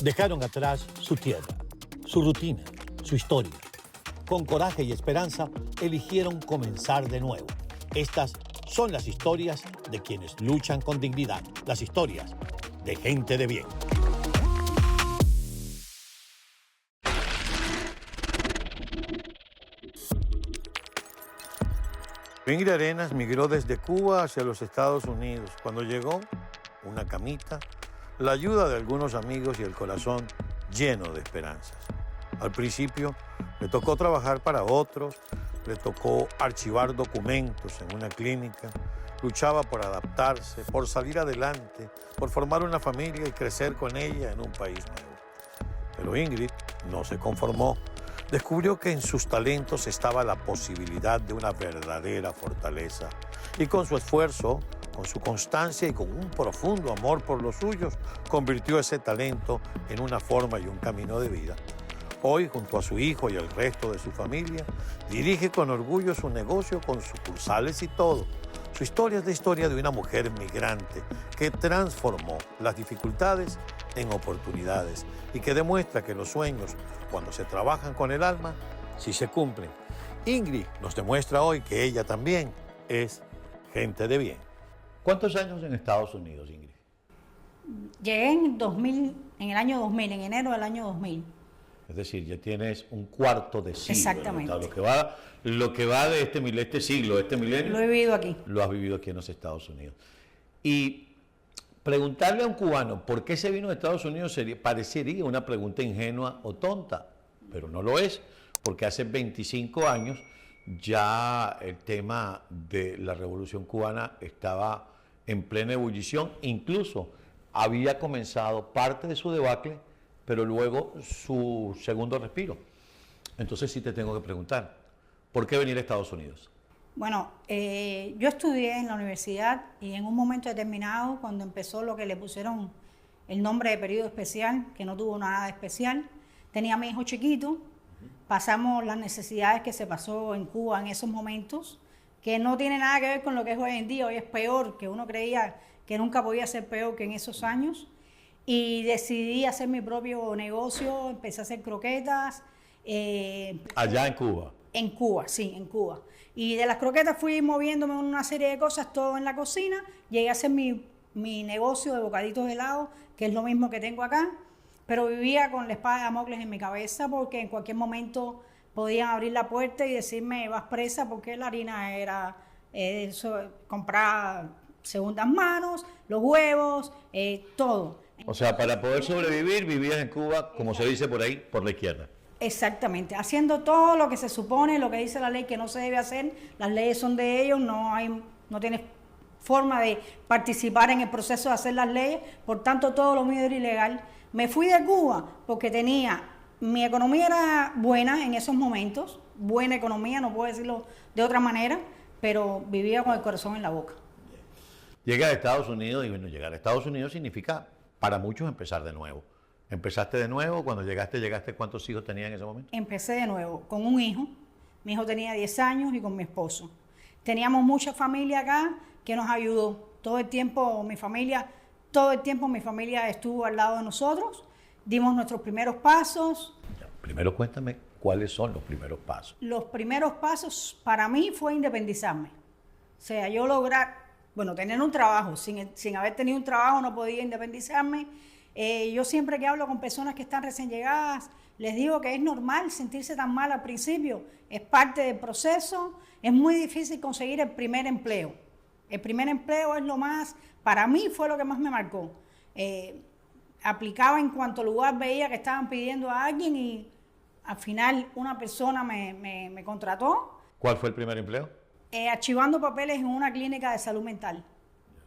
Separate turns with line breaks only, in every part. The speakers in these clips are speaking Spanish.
Dejaron atrás su tierra, su rutina, su historia. Con coraje y esperanza, eligieron comenzar de nuevo. Estas son las historias de quienes luchan con dignidad, las historias de gente de bien. Ingrid Arenas migró desde Cuba hacia los Estados Unidos. Cuando llegó, una camita, la ayuda de algunos amigos y el corazón lleno de esperanzas. Al principio le tocó trabajar para otros, le tocó archivar documentos en una clínica, luchaba por adaptarse, por salir adelante, por formar una familia y crecer con ella en un país nuevo. Pero Ingrid no se conformó. Descubrió que en sus talentos estaba la posibilidad de una verdadera fortaleza. Y con su esfuerzo, con su constancia y con un profundo amor por los suyos, convirtió ese talento en una forma y un camino de vida. Hoy, junto a su hijo y el resto de su familia, dirige con orgullo su negocio con sucursales y todo. Su historia es la historia de una mujer migrante que transformó las dificultades en oportunidades y que demuestra que los sueños, cuando se trabajan con el alma, sí se cumplen. Ingrid nos demuestra hoy que ella también es gente de bien. ¿Cuántos años en Estados Unidos, Ingrid?
Llegué en 2000, en el año 2000, en enero del año 2000.
Es decir, ya tienes un cuarto de siglo.
Exactamente.
Lo que va de este siglo, este milenio.
Lo he vivido aquí.
Lo has vivido aquí en los Estados Unidos. Y preguntarle a un cubano por qué se vino de Estados Unidos parecería una pregunta ingenua o tonta, pero no lo es, porque hace 25 años ya el tema de la Revolución Cubana estaba en plena ebullición, incluso había comenzado parte de su debacle, pero luego su segundo respiro. Entonces sí te tengo que preguntar, ¿por qué venir a Estados Unidos?
Bueno, yo estudié en la universidad y en un momento determinado, cuando empezó lo que le pusieron el nombre de periodo especial, que no tuvo nada de especial, tenía a mi hijo chiquito, pasamos las necesidades que se pasó en Cuba en esos momentos, que no tiene nada que ver con lo que es hoy en día, hoy es peor, que uno creía que nunca podía ser peor que en esos años, y decidí hacer mi propio negocio, empecé a hacer croquetas.
Allá en Cuba.
En Cuba, sí, en Cuba. Y de las croquetas fui moviéndome en una serie de cosas, todo en la cocina. Llegué a hacer mi negocio de bocaditos de helado, que es lo mismo que tengo acá, pero vivía con la espada de Damocles en mi cabeza porque en cualquier momento podían abrir la puerta y decirme vas presa porque la harina era comprada segundas manos, los huevos, todo.
O sea, para poder sobrevivir vivías en Cuba, como se dice por ahí, por la izquierda.
Exactamente, haciendo todo lo que se supone, lo que dice la ley que no se debe hacer, las leyes son de ellos, no tienes forma de participar en el proceso de hacer las leyes, por tanto todo lo mío era ilegal. Me fui de Cuba porque mi economía era buena en esos momentos, buena economía, no puedo decirlo de otra manera, pero vivía con el corazón en la boca.
Llegas a Estados Unidos y bueno, llegar a Estados Unidos significa para muchos empezar de nuevo. ¿Empezaste de nuevo? Cuando llegaste, ¿cuántos hijos tenías en ese momento?
Empecé de nuevo, con un hijo. Mi hijo tenía 10 años y con mi esposo. Teníamos mucha familia acá que nos ayudó. Todo el tiempo mi familia estuvo al lado de nosotros. Dimos nuestros primeros pasos.
Primero cuéntame cuáles son los primeros pasos.
Los primeros pasos para mí fue independizarme. O sea, yo tener un trabajo. Sin haber tenido un trabajo no podía independizarme. Yo siempre que hablo con personas que están recién llegadas, les digo que es normal sentirse tan mal al principio, es parte del proceso, es muy difícil conseguir el primer empleo. El primer empleo es para mí fue lo que más me marcó. Aplicaba en cuanto lugar veía que estaban pidiendo a alguien y al final una persona me contrató.
¿Cuál fue el primer empleo?
Archivando papeles en una clínica de salud mental.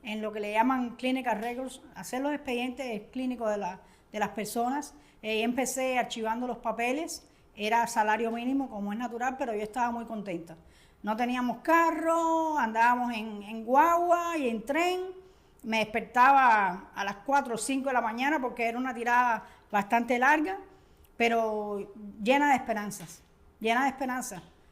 En lo que le llaman clinical records, hacer los expedientes clínicos de las personas. Empecé archivando los papeles, era salario mínimo como es natural, pero yo estaba muy contenta. No teníamos carro, andábamos en guagua y en tren. Me despertaba a las 4 o 5 de la mañana porque era una tirada bastante larga, pero llena de esperanzas,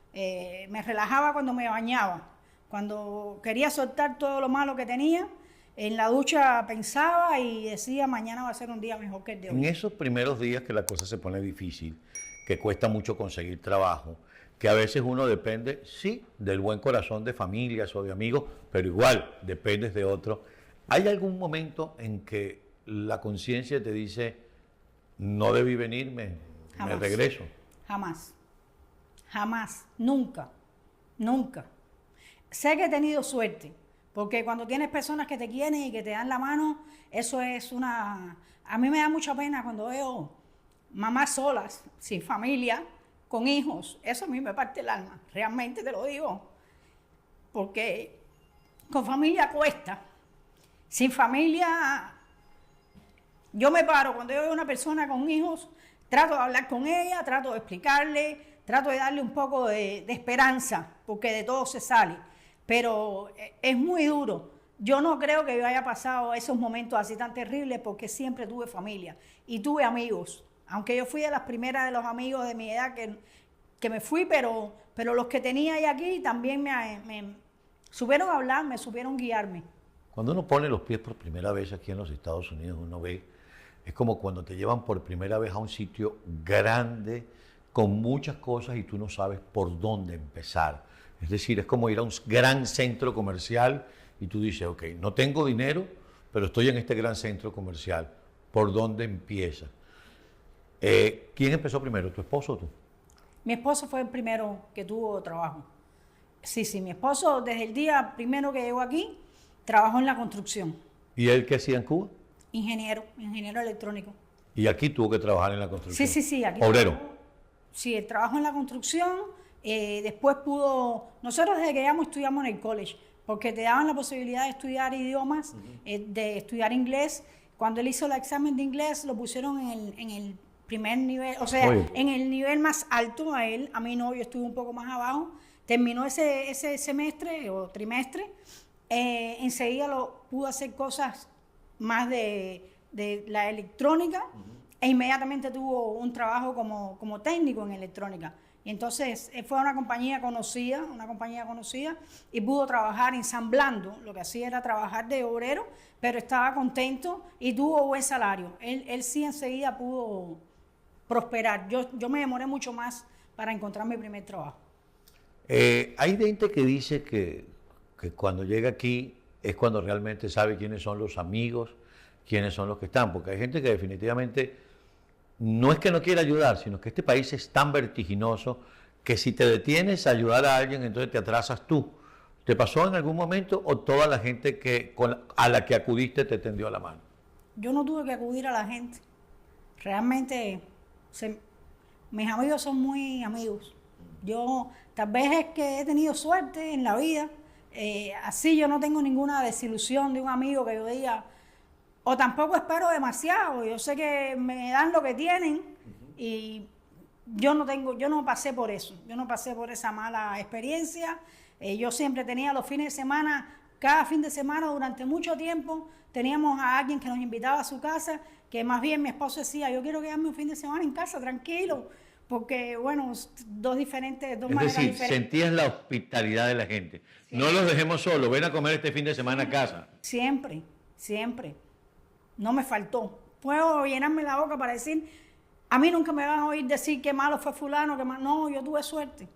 me relajaba cuando me bañaba. Cuando quería soltar todo lo malo que tenía, En la ducha pensaba y decía, mañana va a ser un día mejor que el de hoy.
En esos primeros días que la cosa se pone difícil, que cuesta mucho conseguir trabajo, que a veces uno depende, sí, del buen corazón de familias o de amigos, pero igual dependes de otros. ¿Hay algún momento en que la conciencia te dice, no debí venirme, me regreso?
Jamás, jamás, nunca, nunca. Sé que he tenido suerte, porque cuando tienes personas que te quieren y que te dan la mano, eso es una... A mí me da mucha pena cuando veo mamás solas, sin familia, con hijos. Eso a mí me parte el alma, realmente te lo digo. Porque con familia cuesta. Sin familia, yo me paro. Cuando yo veo una persona con hijos, trato de hablar con ella, trato de explicarle, trato de darle un poco de esperanza, porque de todo se sale. Pero es muy duro. Yo no creo que yo haya pasado esos momentos así tan terribles porque siempre tuve familia y tuve amigos. Aunque yo fui de las primeras de los amigos de mi edad que me fui, pero los que tenía ahí aquí también me supieron hablar, me supieron guiarme.
Cuando uno pone los pies por primera vez aquí en los Estados Unidos, uno ve, es como cuando te llevan por primera vez a un sitio grande, con muchas cosas y tú no sabes por dónde empezar. Es decir, es como ir a un gran centro comercial y tú dices, ok, no tengo dinero, pero estoy en este gran centro comercial. ¿Por dónde empieza? ¿Quién empezó primero, tu esposo o tú?
Mi esposo fue el primero que tuvo trabajo. Sí, mi esposo desde el día primero que llegó aquí, trabajó en la construcción.
¿Y él qué hacía en Cuba?
Ingeniero electrónico.
¿Y aquí tuvo que trabajar en la construcción?
Sí, aquí.
¿Obrero?
Sí, él trabajó en la construcción, después pudo... Nosotros desde que llegamos estudiamos en el college, porque te daban la posibilidad de estudiar idiomas, de estudiar inglés. Cuando él hizo el examen de inglés, lo pusieron en el primer nivel, o sea, en el nivel más alto a él. A mí no, yo estuve un poco más abajo. Terminó ese semestre o trimestre. Enseguida pudo hacer cosas más de la electrónica e inmediatamente tuvo un trabajo como técnico en electrónica. Y entonces fue a una compañía conocida y pudo trabajar ensamblando. Lo que hacía era trabajar de obrero, pero estaba contento y tuvo buen salario. Él sí enseguida pudo prosperar. Yo me demoré mucho más para encontrar mi primer trabajo.
Hay gente que dice que cuando llega aquí es cuando realmente sabe quiénes son los amigos, quiénes son los que están, porque hay gente que definitivamente no es que no quiera ayudar, sino que este país es tan vertiginoso que si te detienes a ayudar a alguien, entonces te atrasas tú. ¿Te pasó en algún momento o toda la gente a la que acudiste te tendió la mano?
Yo no tuve que acudir a la gente. Realmente mis amigos son muy amigos. Yo tal vez es que he tenido suerte en la vida. Así yo no tengo ninguna desilusión de un amigo que yo diga, o tampoco espero demasiado. Yo sé que me dan lo que tienen y yo no pasé por eso. Yo no pasé por esa mala experiencia. Yo siempre tenía los fines de semana, cada fin de semana durante mucho tiempo, teníamos a alguien que nos invitaba a su casa, que más bien mi esposo decía, yo quiero quedarme un fin de semana en casa tranquilo, porque bueno, dos maneras diferentes.
Es decir, sentías la hospitalidad de la gente. Sí. No los dejemos solos, ven a comer este fin de semana a casa.
Siempre. No me faltó. Puedo llenarme la boca para decir, a mí nunca me van a oír decir qué malo fue fulano, qué malo. No, yo tuve suerte.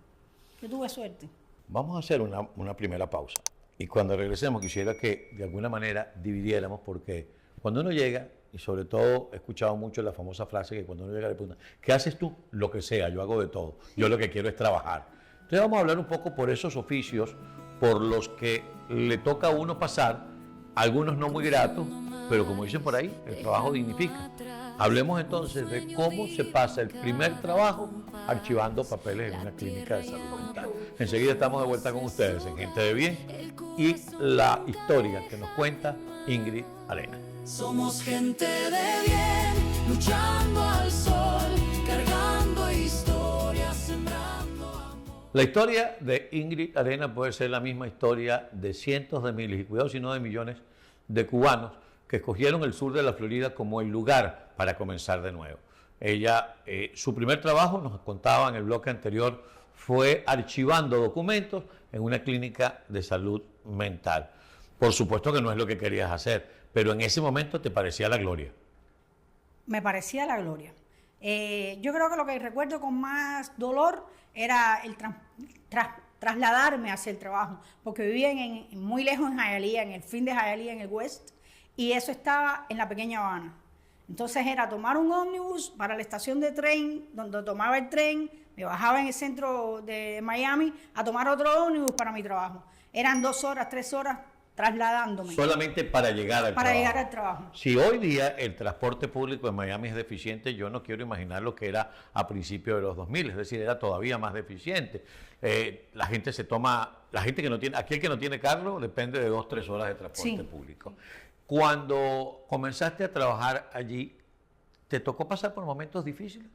Vamos
a hacer una primera pausa. Y cuando regresemos quisiera que de alguna manera dividiéramos, porque cuando uno llega, y sobre todo he escuchado mucho la famosa frase que cuando uno llega le preguntan, ¿qué haces tú? Lo que sea, yo hago de todo. Yo lo que quiero es trabajar. Entonces vamos a hablar un poco por esos oficios por los que le toca a uno pasar, algunos no muy gratos, pero como dicen por ahí, el trabajo dignifica. Hablemos entonces de cómo se pasa el primer trabajo archivando papeles en una clínica de salud mental. Enseguida estamos de vuelta con ustedes en Gente de Bien y la historia que nos cuenta Ingrid Arena.
Somos gente de bien, luchando al sol, cargando historias, sembrando amor.
La historia de Ingrid Arena puede ser la misma historia de cientos de miles, y cuidado si no de millones, de cubanos que escogieron el sur de la Florida como el lugar para comenzar de nuevo. Ella, su primer trabajo, nos contaba en el bloque anterior, fue archivando documentos en una clínica de salud mental. Por supuesto que no es lo que querías hacer, pero en ese momento te parecía la gloria.
Me parecía la gloria. Yo creo que lo que recuerdo con más dolor era el trasladarme hacia el trabajo, porque vivía muy lejos en Hialeah, en el fin de Hialeah, en el West, y eso estaba en la pequeña Habana. Entonces era tomar un ómnibus para la estación de tren, donde tomaba el tren, me bajaba en el centro de Miami a tomar otro ómnibus para mi trabajo. Eran 2 horas, 3 horas trasladándome.
Solamente para llegar al trabajo.
Para llegar al trabajo.
Si hoy día el transporte público en Miami es deficiente, yo no quiero imaginar lo que era a principios de los 2000, es decir, era todavía más deficiente. La gente que no tiene, aquel que no tiene carro depende de 2 o 3 horas de transporte público. Cuando comenzaste a trabajar allí, ¿te tocó pasar por momentos difíciles?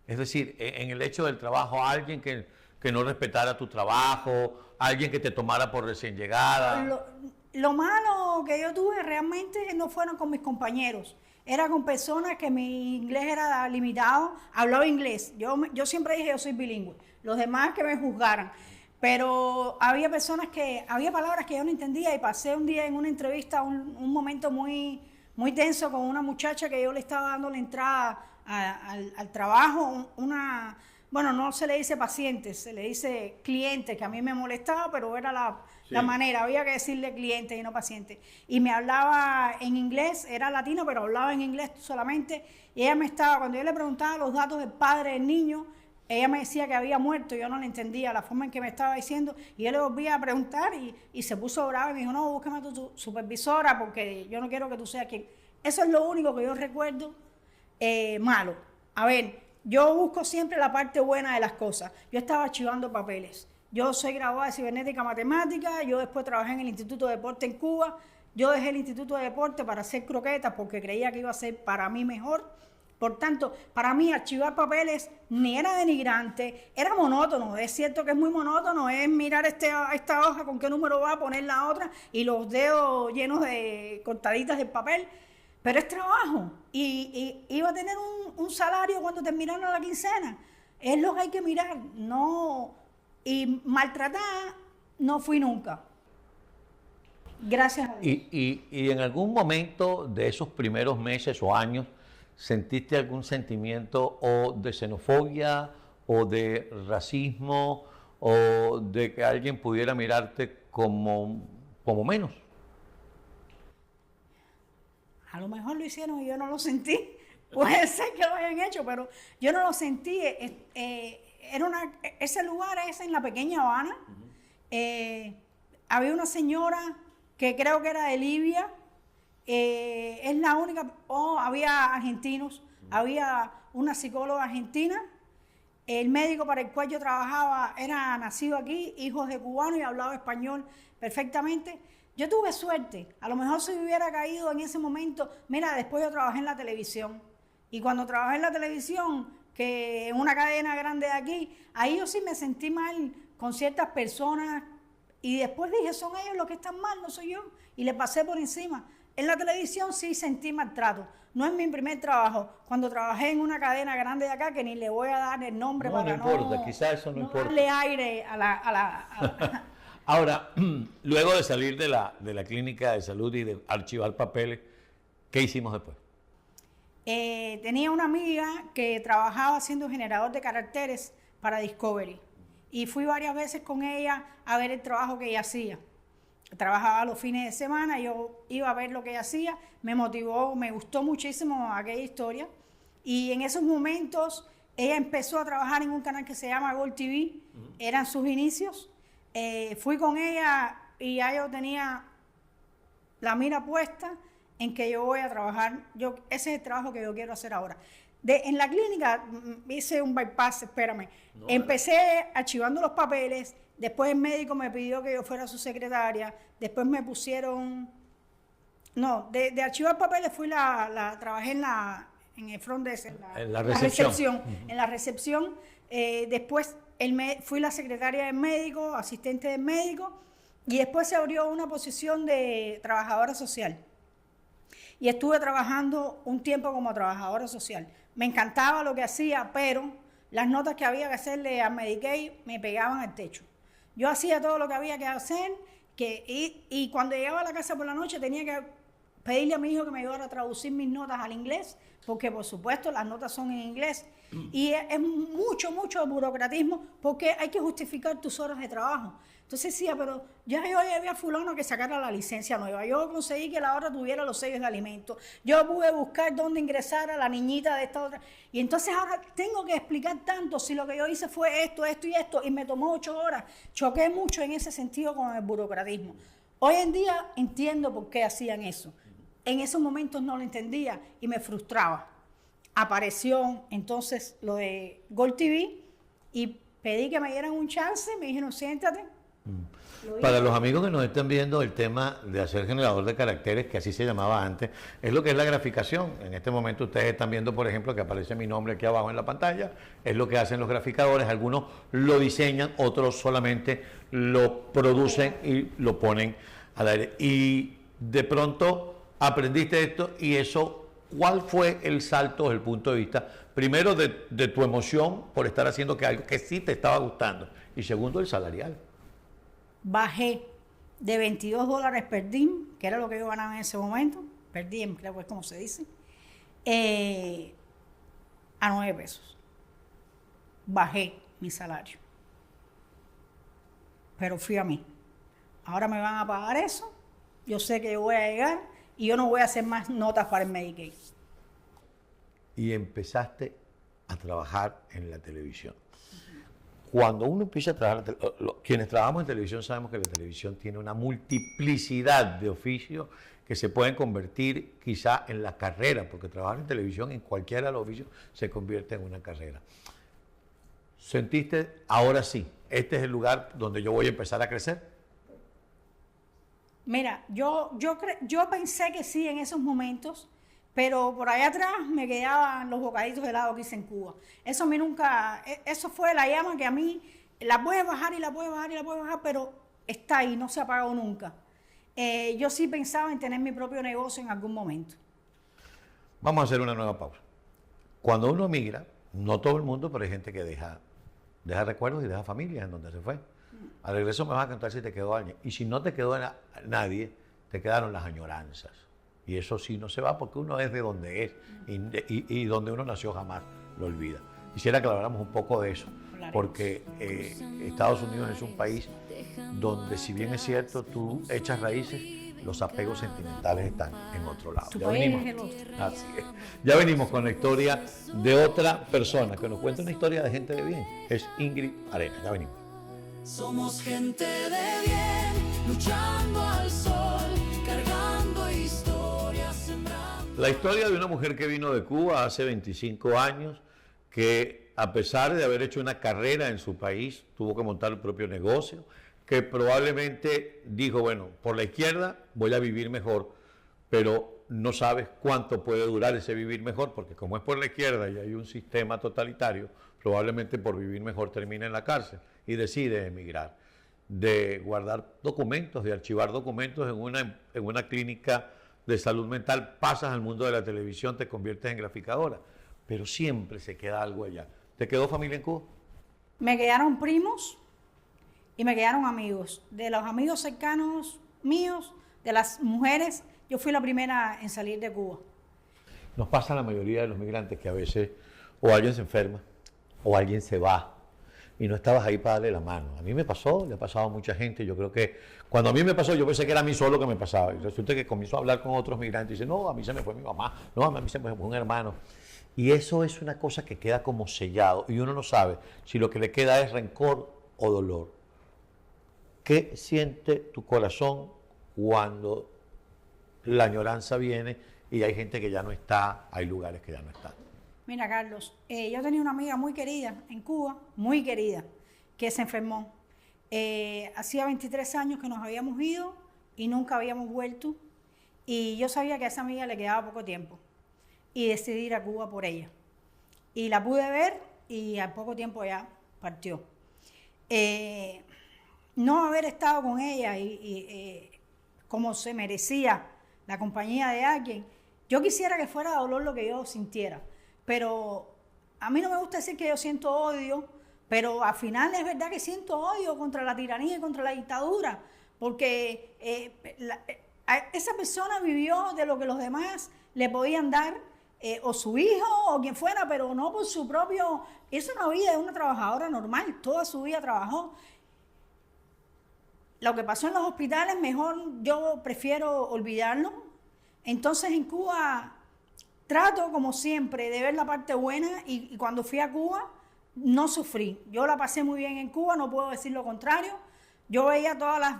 Es decir, en el hecho del trabajo, alguien que no respetara tu trabajo, alguien que te tomara por recién llegada.
Lo malo que yo tuve realmente no fueron con mis compañeros, era con personas que mi inglés era limitado, hablaba inglés. Yo siempre dije yo soy bilingüe, los demás que me juzgaran. Pero había palabras que yo no entendía y pasé un día en una entrevista un momento muy, muy tenso con una muchacha que yo le estaba dando la entrada al trabajo, bueno, no se le dice paciente, se le dice cliente, que a mí me molestaba, pero era la manera, había que decirle cliente y no paciente. Y me hablaba en inglés, era latina, pero hablaba en inglés solamente, y ella cuando yo le preguntaba los datos del padre del niño, ella me decía que había muerto, yo no le entendía la forma en que me estaba diciendo, y yo le volvía a preguntar y se puso brava y me dijo, no, búscame a tu supervisora porque yo no quiero que tú seas quien. Eso es lo único que yo recuerdo malo. A ver, yo busco siempre la parte buena de las cosas. Yo estaba archivando papeles. Yo soy graduada de cibernética matemática, yo después trabajé en el Instituto de Deporte en Cuba, yo dejé el Instituto de Deporte para hacer croquetas porque creía que iba a ser para mí mejor. Por tanto, para mí archivar papeles ni era denigrante, era monótono. Es cierto que es muy monótono, es mirar esta hoja con qué número va a poner la otra y los dedos llenos de cortaditas del papel, pero es trabajo y iba a tener un salario cuando terminaron la quincena. Es lo que hay que mirar, no, y maltratada no fui nunca. Gracias a Dios.
Y en algún momento de esos primeros meses o años, ¿sentiste algún sentimiento o de xenofobia o de racismo o de que alguien pudiera mirarte como menos?
A lo mejor lo hicieron y yo no lo sentí. Puede ser que lo hayan hecho, pero yo no lo sentí. Ese lugar es en la pequeña Habana. Había una señora que creo que era de Libia. Es la única, había argentinos, había una psicóloga argentina, el médico para el cual yo trabajaba era nacido aquí, hijo de cubano y hablaba español perfectamente. Yo tuve suerte, a lo mejor si hubiera caído en ese momento, mira, después yo trabajé en la televisión, y cuando trabajé en la televisión, que en una cadena grande de aquí, ahí yo sí me sentí mal con ciertas personas, y después dije, son ellos los que están mal, no soy yo, y le pasé por encima. En la televisión sí sentí maltrato. No es mi primer trabajo. Cuando trabajé en una cadena grande de acá, que ni le voy a dar el nombre para
no importa, quizás eso no importa.
Darle aire a la...
Ahora, luego de salir de la clínica de salud y de archivar papeles, ¿qué hicimos después?
Tenía una amiga que trabajaba haciendo generador de caracteres para Discovery. Y fui varias veces con ella a ver el trabajo que ella hacía. Trabajaba los fines de semana, yo iba a ver lo que ella hacía, me motivó, me gustó muchísimo aquella historia. Y en esos momentos ella empezó a trabajar en un canal que se llama Gold TV, eran sus inicios. Fui con ella y ya yo tenía la mira puesta en que yo voy a trabajar, ese es el trabajo que yo quiero hacer ahora. En la clínica hice un bypass, espérame, empecé archivando los papeles. Después el médico me pidió que yo fuera su secretaria. Después me pusieron... No, de archivar papeles trabajé en el front desk, en la recepción. En la recepción. Después fui la secretaria del médico, asistente del médico. Y después se abrió una posición de trabajadora social. Y estuve trabajando un tiempo como trabajadora social. Me encantaba lo que hacía, pero las notas que había que hacerle a Medicaid me pegaban al techo. Yo hacía todo lo que había que hacer, Y cuando llegaba a la casa por la noche tenía que pedirle a mi hijo que me ayudara a traducir mis notas al inglés, porque por supuesto las notas son en inglés. Y es mucho burocratismo, porque hay que justificar tus horas de trabajo. Entonces decía, pero ya yo llevé a fulano que sacara la licencia nueva, yo conseguí que la otra tuviera los sellos de alimentos, yo pude buscar dónde ingresar a la niñita de esta otra, y entonces ahora tengo que explicar tanto si lo que yo hice fue esto y esto, y me tomó 8 horas. Choqué mucho en ese sentido con el burocratismo. Hoy en día entiendo por qué hacían eso. En esos momentos no lo entendía y me frustraba. Apareció entonces lo de Gol TV y pedí que me dieran un chance, me dijeron siéntate.
Para los amigos que nos estén viendo, el tema de hacer generador de caracteres, que así se llamaba antes, es lo que es la graficación. En este momento ustedes están viendo, por ejemplo, que aparece mi nombre aquí abajo en la pantalla, es lo que hacen los graficadores, algunos lo diseñan, otros solamente lo producen y lo ponen al aire. Y de pronto aprendiste esto y eso, ¿cuál fue el salto desde el punto de vista, primero de tu emoción por estar haciendo algo que sí te estaba gustando y segundo el salarial?
Bajé de $22 per diem, que era lo que yo ganaba en ese momento, per diem, creo que es como se dice, a 9 pesos. Bajé mi salario. Pero fui a mí. Ahora me van a pagar eso, yo sé que yo voy a llegar y yo no voy a hacer más notas para el Medicaid.
Y empezaste a trabajar en la televisión. Cuando uno empieza a trabajar, quienes trabajamos en televisión sabemos que la televisión tiene una multiplicidad de oficios que se pueden convertir quizá en la carrera, porque trabajar en televisión en cualquiera de los oficios se convierte en una carrera. ¿Sentiste, ahora sí, este es el lugar donde yo voy a empezar a crecer?
Mira, yo pensé que sí en esos momentos, pero por allá atrás me quedaban los bocaditos de helado que hice en Cuba. Eso a mí nunca, eso fue la llama que a mí la puedes bajar y la puedes bajar y la puedes bajar, pero está ahí, no se ha apagado nunca. Yo sí pensaba en tener mi propio negocio en algún momento.
Vamos a hacer una nueva pausa. Cuando uno migra, no todo el mundo, pero hay gente que deja recuerdos y deja familias en donde se fue. Al regreso me vas a contar si te quedó alguien. Y si no te quedó nadie, te quedaron las añoranzas. Y eso sí no se va porque uno es de donde es y donde uno nació jamás lo olvida. Quisiera que habláramos un poco de eso, porque Estados Unidos es un país donde, si bien es cierto, tú echas raíces, los apegos sentimentales están en otro lado.
Tu país es el otro.
Así es. Ya venimos con la historia de otra persona que nos cuenta una historia de gente de bien. Es Ingrid Arenas. Ya venimos.
Somos gente de bien, luchando al sol, cargando historias, sembrando.
La historia de una mujer que vino de Cuba hace 25 años, que a pesar de haber hecho una carrera en su país, tuvo que montar el propio negocio, que probablemente dijo, bueno, por la izquierda voy a vivir mejor, pero no sabes cuánto puede durar ese vivir mejor, porque como es por la izquierda y hay un sistema totalitario, probablemente por vivir mejor termina en la cárcel y decide emigrar, de guardar documentos, de archivar documentos en una clínica de salud mental, pasas al mundo de la televisión, te conviertes en graficadora, pero siempre se queda algo allá. ¿Te quedó familia en Cuba?
Me quedaron primos y me quedaron amigos. De los amigos cercanos míos, de las mujeres, yo fui la primera en salir de Cuba.
Nos pasa a la mayoría de los migrantes que a veces o alguien se enferma o alguien se va y no estabas ahí para darle la mano. A mí me pasó, le ha pasado a mucha gente. Yo creo que cuando a mí me pasó, yo pensé que era a mí solo que me pasaba. Y resulta que comienzo a hablar con otros migrantes y dicen, no, a mí se me fue mi mamá, no, a mí se me fue un hermano. Y eso es una cosa que queda como sellado y uno no sabe si lo que le queda es rencor o dolor. ¿Qué siente tu corazón cuando la añoranza viene y hay gente que ya no está, hay lugares que ya no están?
Mira, Carlos, yo tenía una amiga muy querida en Cuba, muy querida, que se enfermó. Hacía 23 años que nos habíamos ido y nunca habíamos vuelto. Y yo sabía que a esa amiga le quedaba poco tiempo. Y decidí ir a Cuba por ella. Y la pude ver y al poco tiempo ya partió. No haber estado con ella y como se merecía la compañía de alguien, yo quisiera que fuera dolor lo que yo sintiera. Pero a mí no me gusta decir que yo siento odio, pero al final es verdad que siento odio contra la tiranía y contra la dictadura, porque esa persona vivió de lo que los demás le podían dar, o su hijo o quien fuera, pero no por su propio... Eso es una vida de una trabajadora normal, toda su vida trabajó. Lo que pasó en los hospitales, mejor yo prefiero olvidarlo. Entonces en Cuba trato, como siempre, de ver la parte buena, y cuando fui a Cuba no sufrí. Yo la pasé muy bien en Cuba, no puedo decir lo contrario. Yo veía todas las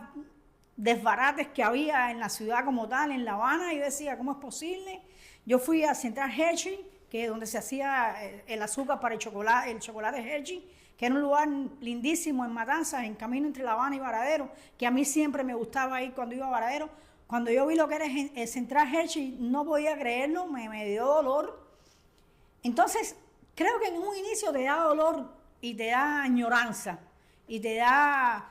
desbarates que había en la ciudad como tal, en La Habana, y yo decía, ¿cómo es posible? Yo fui a Central Hershey, que es donde se hacía el azúcar para el chocolate Hershey, que era un lugar lindísimo en Matanzas, en camino entre La Habana y Varadero, que a mí siempre me gustaba ir cuando iba a Varadero. Cuando yo vi lo que era el Central Hershey, no podía creerlo, me dio dolor. Entonces, creo que en un inicio te da dolor y te da añoranza y te da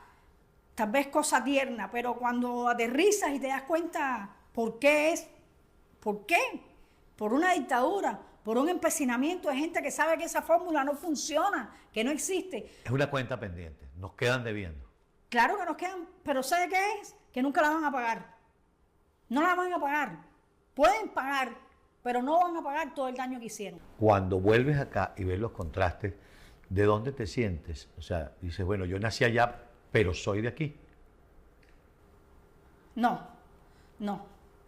tal vez cosa tierna, pero cuando aterrizas y te das cuenta por qué es, ¿por qué? Por una dictadura, por un empecinamiento de gente que sabe que esa fórmula no funciona, que no existe.
Es una cuenta pendiente, nos quedan debiendo.
Claro que nos quedan, pero ¿sabe qué es? Que nunca la van a pagar. No la van a pagar. Pueden pagar, pero no van a pagar todo el daño que hicieron.
Cuando vuelves acá y ves los contrastes, ¿de dónde te sientes? O sea, dices, bueno, yo nací allá, pero soy de aquí.
No.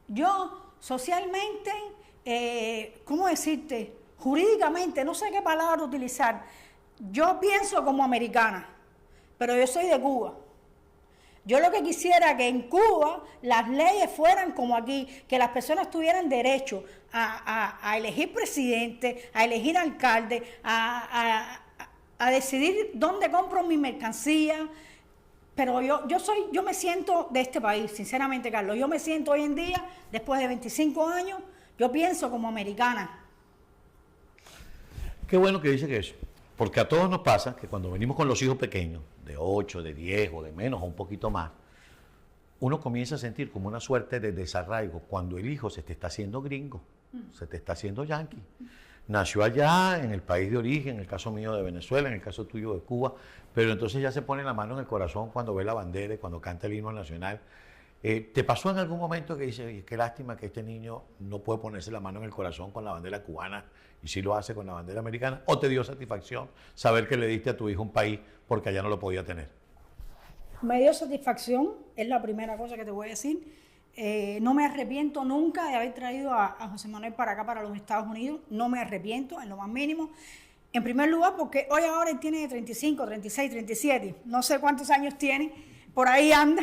Yo socialmente, ¿cómo decirte? Jurídicamente, no sé qué palabra utilizar. Yo pienso como americana, pero yo soy de Cuba. Yo lo que quisiera que en Cuba las leyes fueran como aquí, que las personas tuvieran derecho a elegir presidente, a elegir alcalde, a decidir dónde compro mi mercancía. Pero yo me siento de este país, sinceramente, Carlos. Yo me siento hoy en día, después de 25 años, yo pienso como americana.
Qué bueno que dice que eso. Porque a todos nos pasa que cuando venimos con los hijos pequeños, de 8, de 10 o de menos o un poquito más, uno comienza a sentir como una suerte de desarraigo cuando el hijo se te está haciendo gringo, se te está haciendo yanqui. Nació allá, en el país de origen, en el caso mío de Venezuela, en el caso tuyo de Cuba, pero entonces ya se pone la mano en el corazón cuando ve la bandera y cuando canta el himno nacional. ¿Te pasó en algún momento que dices, qué lástima que este niño no puede ponerse la mano en el corazón con la bandera cubana y sí lo hace con la bandera americana? ¿O te dio satisfacción saber que le diste a tu hijo un país porque allá no lo podía tener?
Me dio satisfacción, es la primera cosa que te voy a decir. No me arrepiento nunca de haber traído a José Manuel para acá, para los Estados Unidos. No me arrepiento en lo más mínimo. En primer lugar, porque hoy ahora él tiene 35, 36, 37. No sé cuántos años tiene, por ahí anda.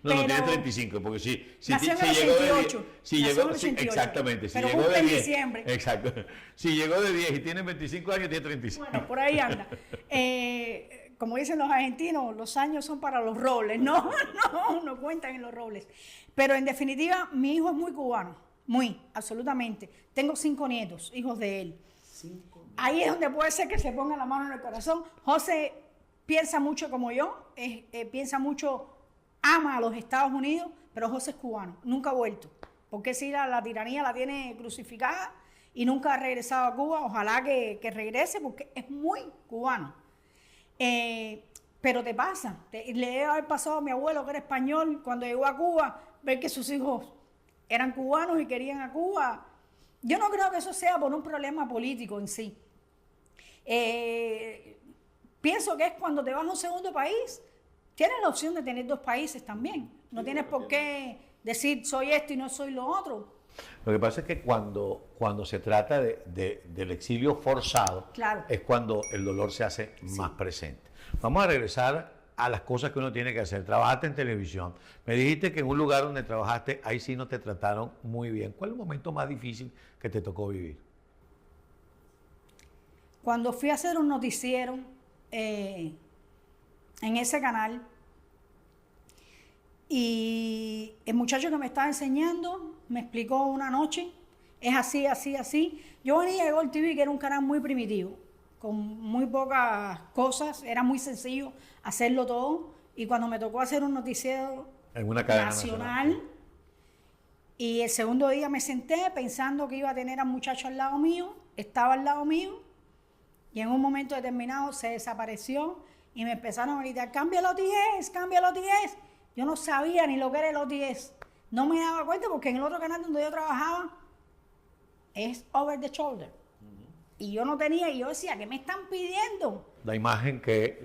No, tiene 35, porque si
nació en el 88.
Exactamente.
Pero cumple en diciembre.
Exacto. Si llegó de 10 y tiene 25 años, tiene 35.
Bueno, por ahí anda. Como dicen los argentinos, los años son para los robles. No cuentan en los robles. Pero en definitiva, mi hijo es muy cubano. Muy, absolutamente. Tengo 5 nietos, hijos de él. Ahí es donde puede ser que se ponga la mano en el corazón. José piensa mucho como yo, piensa mucho, ama a los Estados Unidos, pero José es cubano, nunca ha vuelto. Porque si la tiranía la tiene crucificada y nunca ha regresado a Cuba, ojalá que regrese porque es muy cubano. Pero te pasa, le debe haber pasado a mi abuelo que era español cuando llegó a Cuba, ver que sus hijos eran cubanos y querían a Cuba. Yo no creo que eso sea por un problema político en sí. Pienso que es cuando te vas a un segundo país, tienes la opción de tener 2 países también. No tienes por qué decir soy esto y no soy lo otro.
Lo que pasa es que cuando se trata del exilio forzado,
claro,
es cuando el dolor se hace más presente. Vamos a regresar a las cosas que uno tiene que hacer. Trabajaste en televisión. Me dijiste que en un lugar donde trabajaste, ahí sí no te trataron muy bien. ¿Cuál es el momento más difícil que te tocó vivir?
Cuando fui a hacer un noticiero en ese canal, y el muchacho que me estaba enseñando me explicó una noche, es así, así, así. Yo venía de Gol TV, que era un canal muy primitivo, con muy pocas cosas, era muy sencillo hacerlo todo, y cuando me tocó hacer un noticiero
en una cadena
nacional, y el segundo día me senté pensando que iba a tener al muchacho al lado mío, estaba al lado mío, y en un momento determinado se desapareció y me empezaron a gritar, cambia el OTS, cambia el OTS. Yo no sabía ni lo que era el OTS. No me daba cuenta porque en el otro canal donde yo trabajaba es over the shoulder. Y yo no tenía, y yo decía, ¿qué me están pidiendo?
La imagen que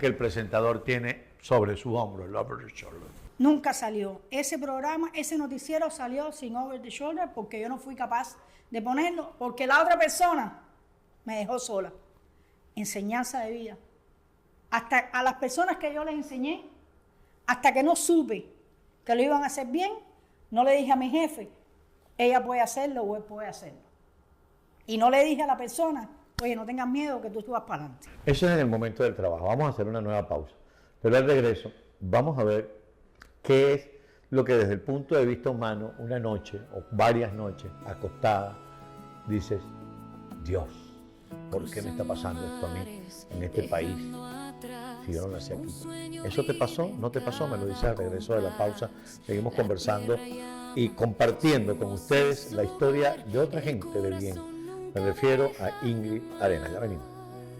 el presentador tiene sobre su hombro, el over the shoulder.
Nunca salió. Ese programa, ese noticiero salió sin over the shoulder porque yo no fui capaz de ponerlo, porque la otra persona me dejó sola. Enseñanza de vida. Hasta a las personas que yo les enseñé, hasta que no supe que lo iban a hacer bien, no le dije a mi jefe, ella puede hacerlo o él puede hacerlo. Y no le dije a la persona, oye, no tengas miedo que tú vas para adelante.
Eso es en el momento del trabajo. Vamos a hacer una nueva pausa. Pero al regreso, vamos a ver qué es lo que desde el punto de vista humano, una noche o varias noches acostada, dices, Dios, ¿por qué me está pasando esto a mí en este país si yo no nací aquí? ¿Eso te pasó? ¿No te pasó? Me lo dices al regreso de la pausa. Seguimos conversando y compartiendo con ustedes la historia de otra gente de bien. Me refiero a Ingrid Arenas. Ya venimos.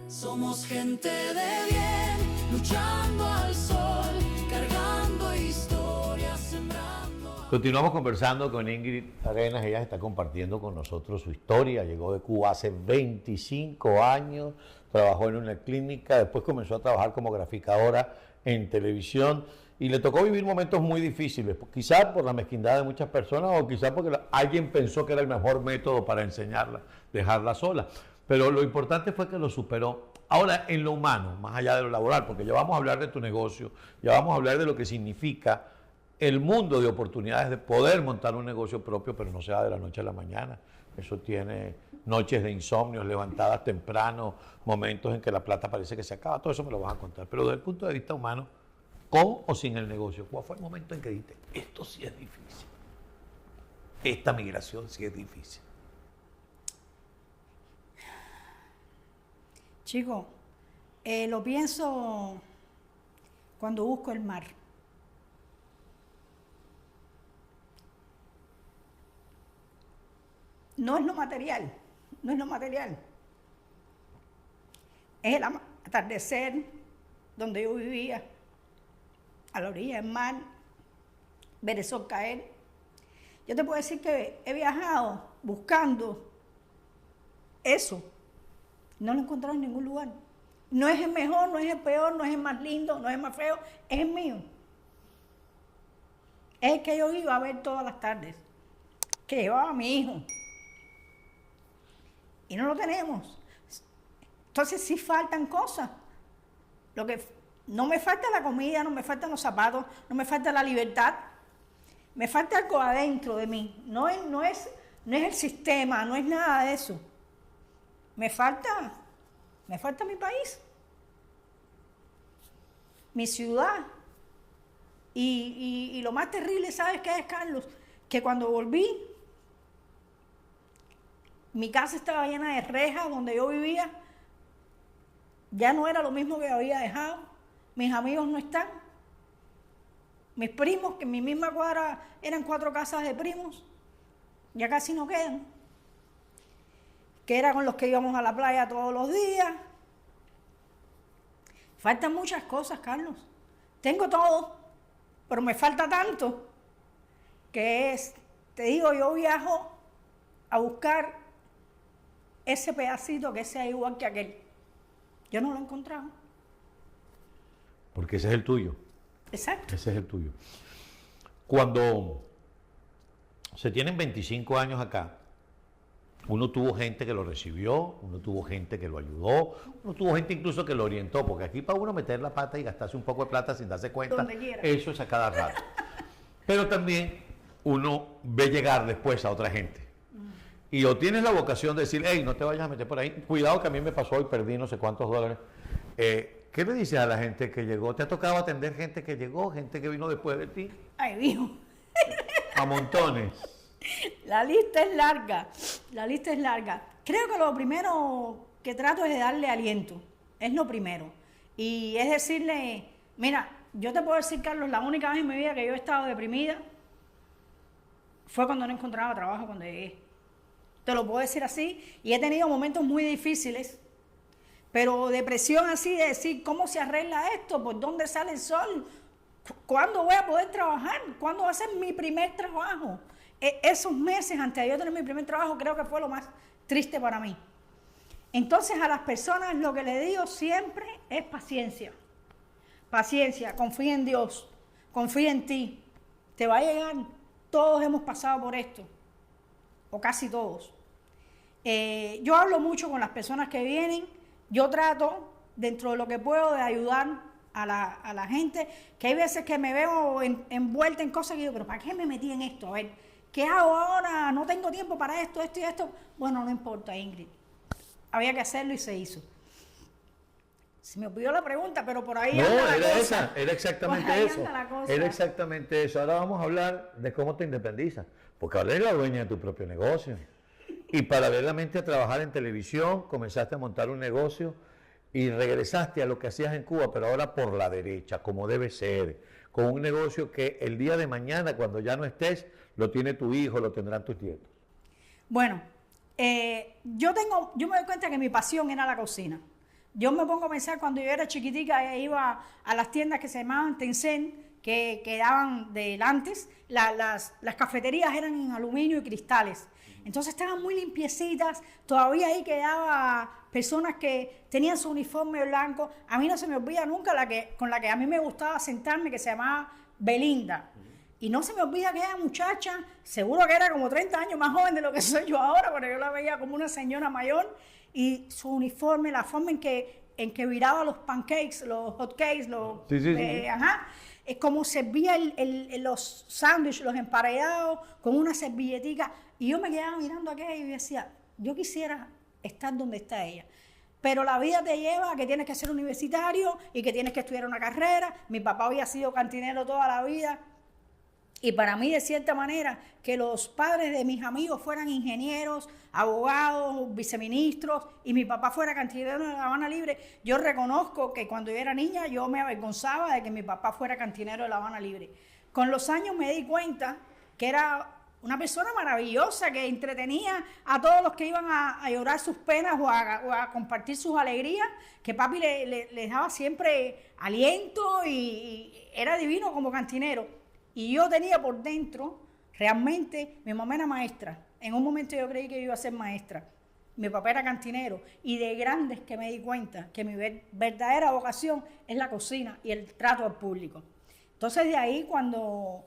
Somos gente de bien, luchando al sol, cargando historias, sembrando.
Continuamos conversando con Ingrid Arenas. Ella está compartiendo con nosotros su historia. Llegó de Cuba hace 25 años, trabajó en una clínica, después comenzó a trabajar como graficadora en televisión y le tocó vivir momentos muy difíciles, quizás por la mezquindad de muchas personas o quizás porque alguien pensó que era el mejor método para enseñarla, dejarla sola. Pero lo importante fue que lo superó. Ahora, en lo humano, más allá de lo laboral, porque ya vamos a hablar de tu negocio, ya vamos a hablar de lo que significa el mundo de oportunidades de poder montar un negocio propio, pero no se da de la noche a la mañana. Eso tiene noches de insomnio, levantadas temprano, momentos en que la plata parece que se acaba. Todo eso me lo vas a contar. Pero desde el punto de vista humano, con o sin el negocio, ¿cuál fue el momento en que dijiste, esto sí es difícil? Esta migración sí es difícil.
Chico, lo pienso cuando busco el mar. No es lo material, no es lo material. Es el atardecer donde yo vivía, a la orilla del mar, ver el sol caer. Yo te puedo decir que he viajado buscando eso. No lo he encontrado en ningún lugar. No es el mejor, no es el peor, no es el más lindo, no es el más feo, es el mío. Es el que yo iba a ver todas las tardes, que llevaba a mi hijo. Y no lo tenemos. Entonces sí faltan cosas. Lo que no me falta la comida, no me faltan los zapatos, no me falta la libertad. Me falta algo adentro de mí. No es el sistema, no es nada de eso. Me falta mi país, mi ciudad. Y lo más terrible, ¿sabes qué es, Carlos? Que cuando volví, mi casa estaba llena de rejas donde yo vivía. Ya no era lo mismo que había dejado. Mis amigos no están. Mis primos, que en mi misma cuadra eran 4 casas de primos, ya casi no quedan. Que era con los que íbamos a la playa todos los días. Faltan muchas cosas, Carlos. Tengo todo, pero me falta tanto que te digo, yo viajo a buscar ese pedacito que sea igual que aquel. Yo no lo he encontrado.
Porque ese es el tuyo.
Exacto.
Ese es el tuyo. Cuando se tienen 25 años acá, uno tuvo gente que lo recibió, uno tuvo gente que lo ayudó, uno tuvo gente incluso que lo orientó, porque aquí para uno meter la pata y gastarse un poco de plata sin darse cuenta,
donde quiera,
eso es a cada rato. Pero también uno ve llegar después a otra gente. Y o tienes la vocación de decir, hey, no te vayas a meter por ahí, cuidado que a mí me pasó y perdí no sé cuántos dólares. ¿Qué le dices a la gente que llegó? ¿Te ha tocado atender gente que llegó, gente que vino después de ti?
Ay, viejo.
A montones.
La lista es larga, la lista es larga. Creo que lo primero que trato es de darle aliento, es lo primero. Y es decirle, mira, yo te puedo decir, Carlos, la única vez en mi vida que yo he estado deprimida fue cuando no encontraba trabajo cuando llegué. Te lo puedo decir así, y he tenido momentos muy difíciles, Pero depresión así de decir, ¿cómo se arregla esto? ¿Por dónde sale el sol? ¿Cuándo voy a poder trabajar? ¿Cuándo va a ser mi primer trabajo? Esos meses antes de yo tener mi primer trabajo creo que fue lo más triste para mí. Entonces a las personas lo que les digo siempre es paciencia. Paciencia, confía en Dios, confía en ti. Te va a llegar. Todos hemos pasado por esto, o casi todos. Yo hablo mucho con las personas que vienen. Yo trato, dentro de lo que puedo, de ayudar a la gente, que hay veces que me veo envuelta en cosas que digo, pero ¿para qué me metí en esto? A ver, ¿qué hago ahora? No tengo tiempo para esto y esto. Bueno, no importa, Ingrid. Había que hacerlo y se hizo. Se me olvidó la pregunta, pero por ahí anda la
era
cosa.
esa, era exactamente
Por ahí
eso.
anda la cosa.
Era exactamente eso. Ahora vamos a hablar de cómo te independizas, porque ahora eres la dueña de tu propio negocio. Y paralelamente a trabajar en televisión, comenzaste a montar un negocio y regresaste a lo que hacías en Cuba, pero ahora por la derecha, como debe ser, con un negocio que el día de mañana, cuando ya no estés, lo tiene tu hijo, lo tendrán tus nietos.
Bueno, yo me doy cuenta que mi pasión era la cocina. Yo me pongo a pensar cuando yo era chiquitica, iba a las tiendas que se llamaban Tencent, que daban del antes, las cafeterías eran en aluminio y cristales. Entonces estaban muy limpiecitas, todavía ahí quedaba personas que tenían su uniforme blanco. A mí no se me olvida nunca con la que a mí me gustaba sentarme, que se llamaba Belinda. Y no se me olvida aquella muchacha, seguro que era como 30 años más joven de lo que soy yo ahora, porque yo la veía como una señora mayor, y su uniforme, la forma en que viraba los pancakes, los hotcakes, es como servía los sándwiches, los emparedados, con una servilletica. Y yo me quedaba mirando aquello y decía, yo quisiera estar donde está ella. Pero la vida te lleva a que tienes que ser universitario y que tienes que estudiar una carrera. Mi papá había sido cantinero toda la vida. Y para mí, de cierta manera, que los padres de mis amigos fueran ingenieros, abogados, viceministros, y mi papá fuera cantinero de La Habana Libre, yo reconozco que cuando yo era niña yo me avergonzaba de que mi papá fuera cantinero de La Habana Libre. Con los años me di cuenta que era una persona maravillosa, que entretenía a todos los que iban a llorar sus penas o a compartir sus alegrías, que papi les daba siempre aliento y era divino como cantinero. Y yo tenía por dentro, realmente, mi mamá era maestra. En un momento yo creí que yo iba a ser maestra. Mi papá era cantinero. Y de grandes que me di cuenta que mi verdadera vocación es la cocina y el trato al público. Entonces de ahí cuando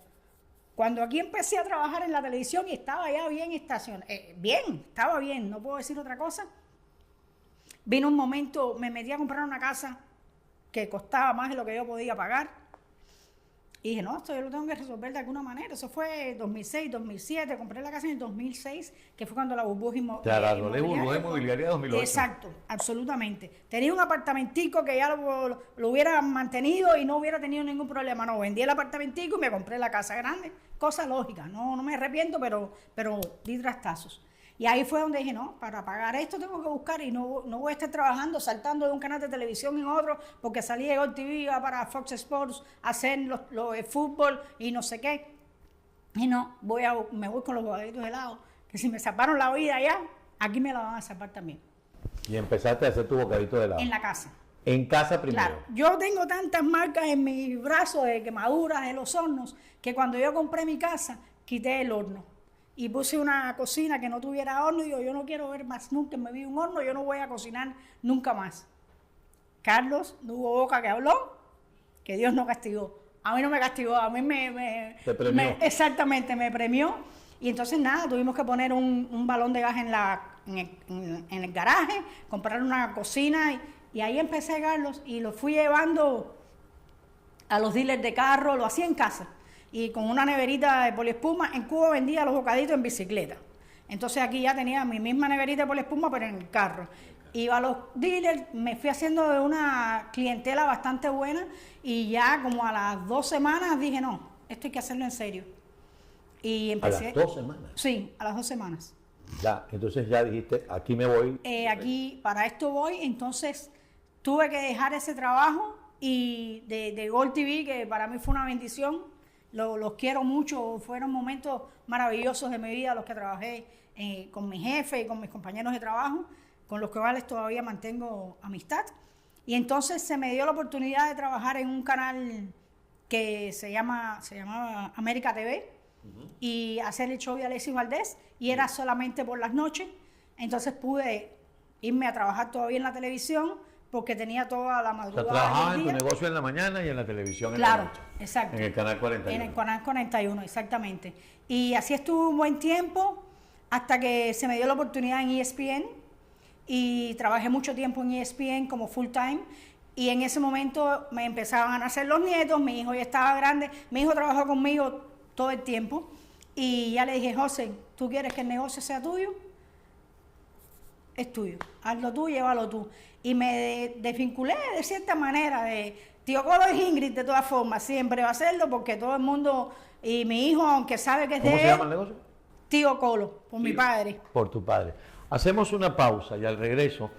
aquí empecé a trabajar en la televisión y estaba ya bien estacionado, estaba bien, no puedo decir otra cosa. Vino un momento, me metí a comprar una casa que costaba más de lo que yo podía pagar. Y dije, no, esto yo lo tengo que resolver de alguna manera. Eso fue 2006, 2007. Compré la casa en el 2006, que fue cuando la burbuja inmobiliaria.
Claro, la burbuja inmobiliaria de 2008.
Exacto, absolutamente. Tenía un apartamentico que ya lo hubiera mantenido y no hubiera tenido ningún problema. No, vendí el apartamentico y me compré la casa grande. Cosa lógica. No me arrepiento, pero di trastazos. Y ahí fue donde dije, no, para pagar esto tengo que buscar y no voy a estar trabajando, saltando de un canal de televisión en otro, porque salí de Gol TV, iba para Fox Sports a hacer el fútbol y no sé qué. Y no, me voy con los bocaditos de helado, que si me salvaron la vida allá, aquí me la van a salvar también.
Y empezaste a hacer tu bocadito de helado.
En la casa.
En casa primero.
Claro, yo tengo tantas marcas en mis brazos de quemaduras de los hornos, que cuando yo compré mi casa, quité el horno. Y puse una cocina que no tuviera horno y yo no quiero ver más nunca en mi vida un horno, yo no voy a cocinar nunca más. Carlos, no hubo boca que habló, que Dios no castigó. A mí no me castigó, a mí
Te premió.
Exactamente, me premió. Y entonces nada, tuvimos que poner un balón de gas en el garaje, comprar una cocina y ahí empecé, Carlos, y lo fui llevando a los dealers de carro, lo hacía en casa. Y con una neverita de poliespuma, en Cuba vendía los bocaditos en bicicleta. Entonces aquí ya tenía mi misma neverita de poliespuma, pero en el carro. Iba a los dealers, me fui haciendo de una clientela bastante buena y ya como a las 2 semanas dije, no, esto hay que hacerlo en serio. Y empecé,
¿A las 2 semanas?
Sí, a las 2 semanas.
Ya, entonces ya dijiste, aquí me voy.
Aquí, para esto voy, entonces tuve que dejar ese trabajo y de Gol TV, que para mí fue una bendición. Los quiero mucho, fueron momentos maravillosos de mi vida los que trabajé con mi jefe y con mis compañeros de trabajo. con los cuales todavía mantengo amistad. Y entonces se me dio la oportunidad de trabajar en un canal que se llamaba América TV, y hacer el show de Alexis Valdés, y era solamente por las noches. Entonces pude irme a trabajar todavía en la televisión, porque tenía toda la
O sea,
madrugada.
trabajabas
y
en
el
tu
día.
negocio en la mañana y en la televisión en la
Claro,
noche.
exacto.
En el canal 41.
En el canal 41, exactamente. Y así estuve un buen tiempo, hasta que se me dio la oportunidad en ESPN, y trabajé mucho tiempo en ESPN como full time. Y en ese momento me empezaban a nacer los nietos, mi hijo ya estaba grande, mi hijo trabajó conmigo todo el tiempo, y ya le dije: José, ¿tú quieres que el negocio sea tuyo? Es tuyo, hazlo tú, llévalo tú. Y me desvinculé de cierta manera de Tío Colo es Ingrid, de todas formas, siempre va a hacerlo, porque todo el mundo, y mi hijo, aunque sabe que es
¿Cómo
de
se
él,
llama el negocio?
Tío Colo, por mi padre.
Por tu padre. Hacemos una pausa y al regreso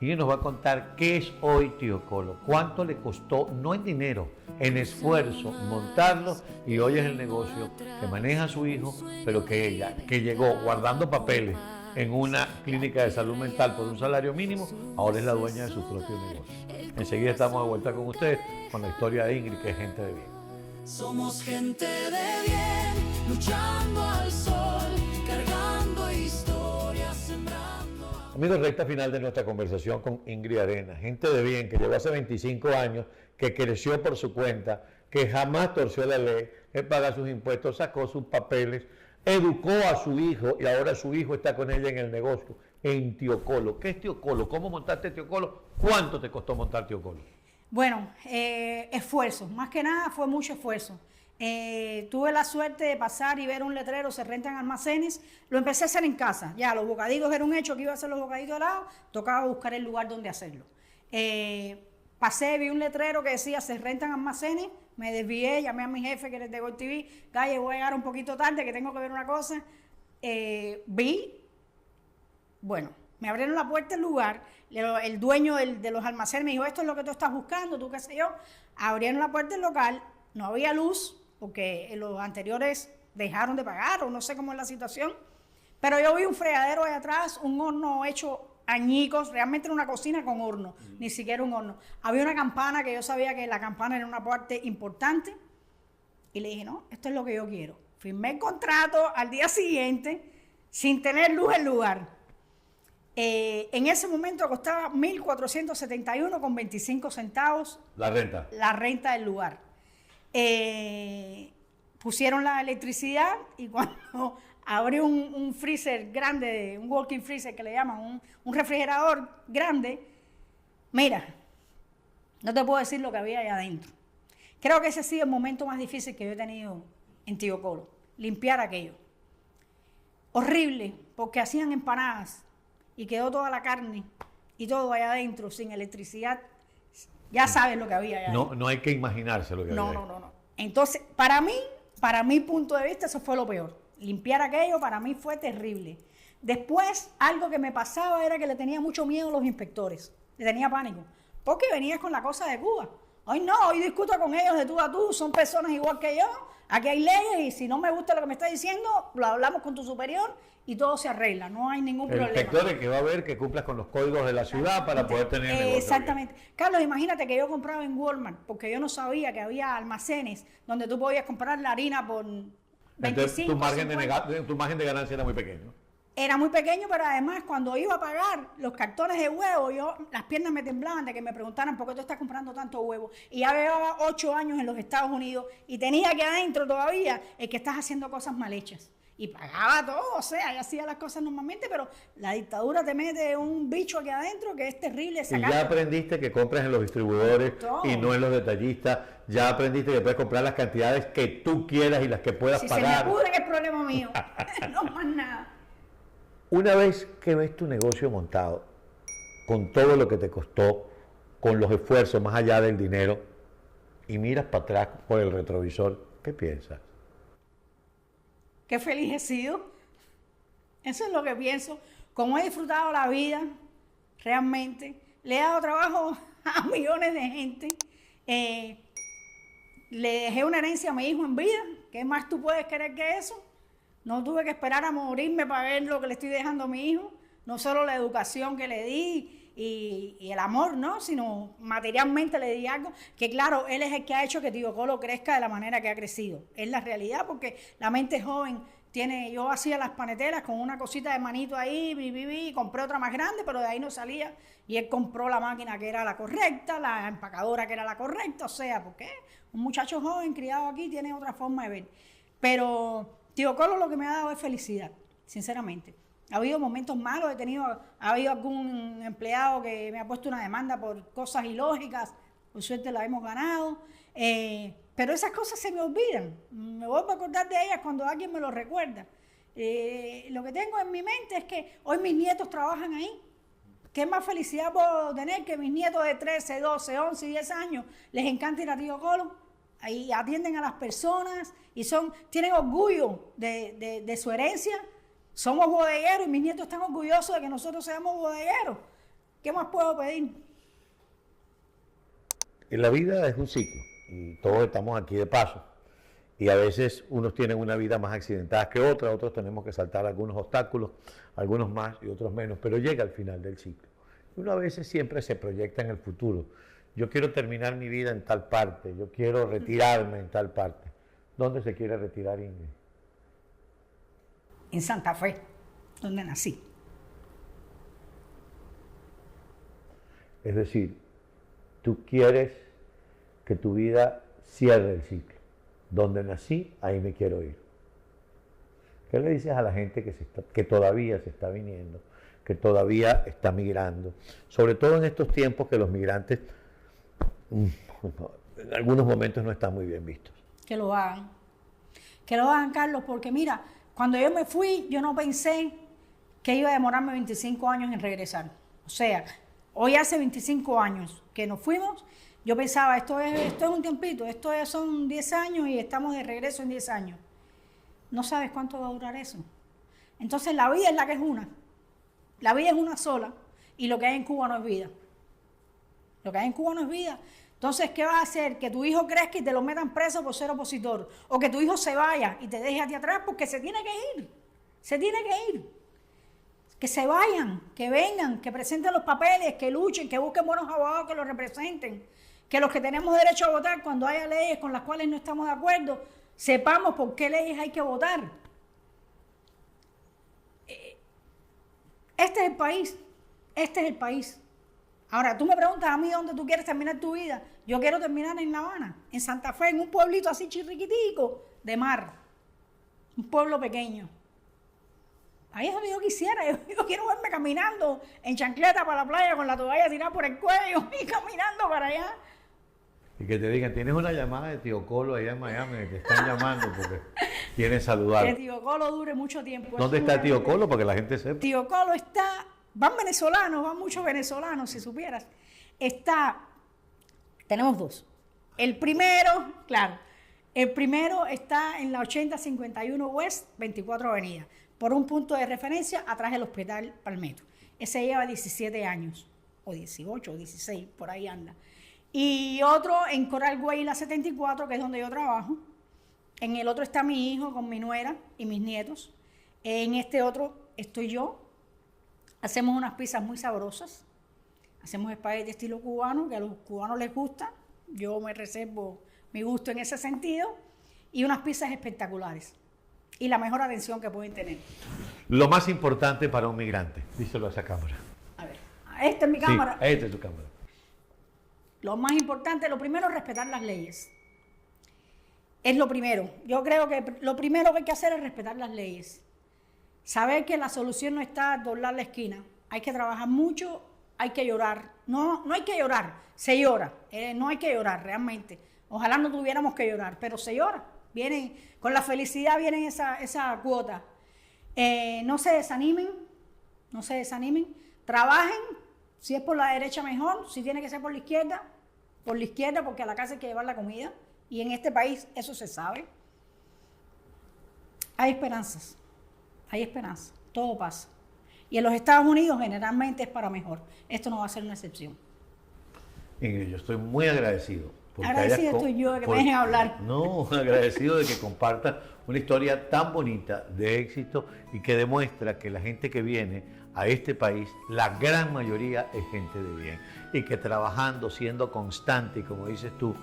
Ingrid nos va a contar qué es hoy Tío Colo, cuánto le costó, no en dinero, en esfuerzo, montarlo, y hoy es el negocio que maneja su hijo, pero que ella, que llegó guardando papeles en una clínica de salud mental por un salario mínimo, ahora es la dueña de su propio negocio. Enseguida estamos de vuelta con ustedes con la historia de Ingrid, que es gente de bien.
Somos gente de bien, luchando al sol, cargando historias, sembrando.
Amigos, recta final de nuestra conversación con Ingrid Arenas, gente de bien que llegó hace 25 años, que creció por su cuenta, que jamás torció la ley, que paga sus impuestos, sacó sus papeles, educó a su hijo y ahora su hijo está con ella en el negocio, en Tío Colo. ¿Qué es Tío Colo? ¿Cómo montaste Tío Colo? ¿Cuánto te costó montar Tío Colo?
Bueno, esfuerzo, más que nada fue mucho esfuerzo. Tuve la suerte de pasar y ver un letrero: se rentan almacenes. Lo empecé a hacer en casa. Ya, los bocaditos era un hecho que iba a hacer los bocaditos de lado, tocaba buscar el lugar donde hacerlo. Pasé, vi un letrero que decía: se rentan almacenes. Me desvié, llamé a mi jefe, que era de Gol TV: Calle, voy a llegar un poquito tarde, que tengo que ver una cosa. Bueno, me abrieron la puerta del lugar, el dueño de los almacenes me dijo: esto es lo que tú estás buscando, tú qué sé yo. Abrieron la puerta del local, no había luz, porque los anteriores dejaron de pagar, o no sé cómo es la situación, pero yo vi un fregadero ahí atrás, un horno hecho añicos, realmente era una cocina con horno, ni siquiera un horno. Había una campana, que yo sabía que la campana era una parte importante, y le dije: no, esto es lo que yo quiero. Firmé el contrato al día siguiente, sin tener luz el lugar. En ese momento costaba 1.471,25 centavos
La renta.
la renta del lugar. Pusieron la electricidad, y cuando abrí un freezer grande, un walking freezer que le llaman, un refrigerador grande, mira, no te puedo decir lo que había allá adentro. Creo que ese ha sido el momento más difícil que yo he tenido en Tío Colo, limpiar aquello. Horrible, porque hacían empanadas y quedó toda la carne y todo allá adentro sin electricidad. Ya sabes lo que había allá adentro.
No hay que imaginarse lo que había.
No. Entonces, para mi punto de vista, eso fue lo peor. Limpiar aquello para mí fue terrible. Después, algo que me pasaba era que le tenía mucho miedo a los inspectores. Le tenía pánico. Porque venías con la cosa de Cuba. Hoy no, hoy discuto con ellos de tú a tú, son personas igual que yo. Aquí hay leyes, y si no me gusta lo que me está diciendo, lo hablamos con tu superior y todo se arregla. No hay ningún
El
problema.
inspector es que va a ver que cumplas con los códigos de la ciudad para poder tener el negocio.
Exactamente. Carlos, imagínate que yo compraba en Walmart, porque yo no sabía que había almacenes donde tú podías comprar la harina por 25,
Entonces tu margen,
50.
tu margen de ganancia era muy pequeño.
Era muy pequeño, pero además cuando iba a pagar los cartones de huevo, las piernas me temblaban de que me preguntaran: ¿por qué tú estás comprando tanto huevo? Y ya llevaba 8 años en los Estados Unidos y tenía aquí adentro todavía el que estás haciendo cosas mal hechas. Y pagaba todo, o sea, y hacía las cosas normalmente, pero la dictadura te mete un bicho aquí adentro que es terrible
Y
sacar.
ya aprendiste que compras en los distribuidores
Todo.
y no en los detallistas. Ya aprendiste que puedes comprar las cantidades que tú quieras y las que puedas
Si
pagar.
se me pudre, es problema mío. No más nada.
Una vez que ves tu negocio montado, con todo lo que te costó, con los esfuerzos más allá del dinero, y miras para atrás por el retrovisor, ¿qué piensas?
Qué feliz he sido. Eso es lo que pienso. Como he disfrutado la vida, realmente, le he dado trabajo a millones de gente. Le dejé una herencia a mi hijo en vida. ¿Qué más tú puedes querer que eso? No tuve que esperar a morirme para ver lo que le estoy dejando a mi hijo. no solo la educación que le di y el amor, ¿no? Sino materialmente le di algo que, claro, él es el que ha hecho que Tío Colo crezca de la manera que ha crecido. Es la realidad, porque la mente joven tiene... Yo hacía las paneteras con una cosita de manito ahí, y compré otra más grande, pero de ahí no salía. Y él compró la máquina que era la correcta, la empacadora que era la correcta, o sea, porque un muchacho joven criado aquí tiene otra forma de ver. Pero Tío Colo lo que me ha dado es felicidad, sinceramente. Ha habido momentos malos, ha habido algún empleado que me ha puesto una demanda por cosas ilógicas, por suerte la hemos ganado, pero esas cosas se me olvidan, me vuelvo a acordar de ellas cuando alguien me lo recuerda. Lo que tengo en mi mente es que hoy mis nietos trabajan ahí. ¿Qué más felicidad puedo tener que mis nietos de 13, 12, 11 y 10 años les encanta ir a Tío Colo? Ahí atienden a las personas y tienen orgullo de su herencia. Somos bodegueros y mis nietos están orgullosos de que nosotros seamos bodegueros. ¿Qué más puedo pedir?
En la vida es un ciclo y todos estamos aquí de paso. Y a veces unos tienen una vida más accidentada que otra, otros tenemos que saltar algunos obstáculos, algunos más y otros menos, pero llega al final del ciclo. Y uno a veces siempre se proyecta en el futuro. Yo quiero terminar mi vida en tal parte, yo quiero retirarme en tal parte. ¿Dónde se quiere retirar, Ingrid?
En Santa Fe, donde nací.
Es decir, tú quieres que tu vida cierre el ciclo. Donde nací, ahí me quiero ir. ¿Qué le dices a la gente que todavía se está viniendo, que todavía está migrando? Sobre todo en estos tiempos que los migrantes en algunos momentos no están muy bien vistos.
Que lo hagan. Que lo hagan, Carlos, porque mira, cuando yo me fui, yo no pensé que iba a demorarme 25 años en regresar. O sea, hoy hace 25 años que nos fuimos, yo pensaba, esto es un tiempito, son 10 años y estamos de regreso en 10 años. No sabes cuánto va a durar eso. Entonces la vida es la que es una. La vida es una sola y lo que hay en Cuba no es vida. Lo que hay en Cuba no es vida. Entonces, ¿qué vas a hacer? Que tu hijo crezca y te lo metan preso por ser opositor. O que tu hijo se vaya y te deje a ti atrás porque se tiene que ir. Se tiene que ir. Que se vayan, que vengan, que presenten los papeles, que luchen, que busquen buenos abogados que los representen. Que los que tenemos derecho a votar, cuando haya leyes con las cuales no estamos de acuerdo, sepamos por qué leyes hay que votar. Este es el país. Este es el país. Ahora, tú me preguntas a mí dónde tú quieres terminar tu vida. Yo quiero terminar en La Habana, en Santa Fe, en un pueblito así chirriquitico de mar. Un pueblo pequeño. Ahí es donde yo quisiera. Yo quiero verme caminando en chancleta para la playa con la toalla tirada por el cuello y caminando para allá.
Y que te digan, tienes una llamada de Tío Colo allá en Miami, que te están llamando porque quieren saludar.
Que Tío Colo dure mucho tiempo.
¿Dónde está Tío Colo? Para que la gente sepa.
Tío Colo está... Van venezolanos, van muchos venezolanos, si supieras. Tenemos dos. El primero está en la 8051 West, 24 Avenida, por un punto de referencia atrás del Hospital Palmetto. Ese lleva 17 años, o 18, o 16, por ahí anda. Y otro en Coral Way, la 74, que es donde yo trabajo. En el otro está mi hijo con mi nuera y mis nietos. En este otro estoy yo. Hacemos unas pizzas muy sabrosas. Hacemos espagueti estilo cubano, que a los cubanos les gusta. Yo me reservo mi gusto en ese sentido. Y unas pizzas espectaculares. Y la mejor atención que pueden tener.
Lo más importante para un migrante, díselo a esa cámara.
A ver, esta es mi cámara.
Sí, esta es tu cámara.
Lo más importante, lo primero es respetar las leyes. Es lo primero. Yo creo que lo primero que hay que hacer es respetar las leyes. Saber que la solución no está a doblar la esquina. Hay que trabajar mucho, hay que llorar. No hay que llorar, se llora. No hay que llorar realmente. Ojalá no tuviéramos que llorar, pero se llora. Con la felicidad viene esa cuota. No se desanimen, trabajen. Si es por la derecha mejor, si tiene que ser por la izquierda, porque a la casa hay que llevar la comida. Y en este país eso se sabe. Hay esperanzas. Hay esperanza, todo pasa. Y en los Estados Unidos generalmente es para mejor. Esto no va a ser una excepción.
Ingrid, yo estoy muy agradecido porque
Agradecida
hayas
estoy yo de que
por-
me dejen hablar.
No, agradecido de que compartas una historia tan bonita de éxito y que demuestra que la gente que viene a este país, la gran mayoría es gente de bien y que trabajando, siendo constante y como dices tú,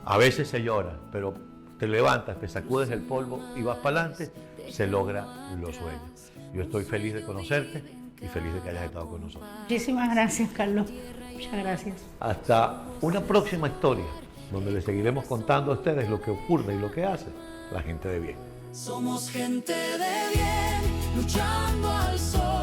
a veces se llora, pero te levantas, te sacudes el polvo y vas para adelante, se logra los sueños. Yo estoy feliz de conocerte y feliz de que hayas estado con nosotros.
Muchísimas gracias, Carlos. Muchas gracias.
Hasta una próxima historia, donde les seguiremos contando a ustedes lo que ocurre y lo que hace la gente de bien.
Somos gente de bien, luchando al sol.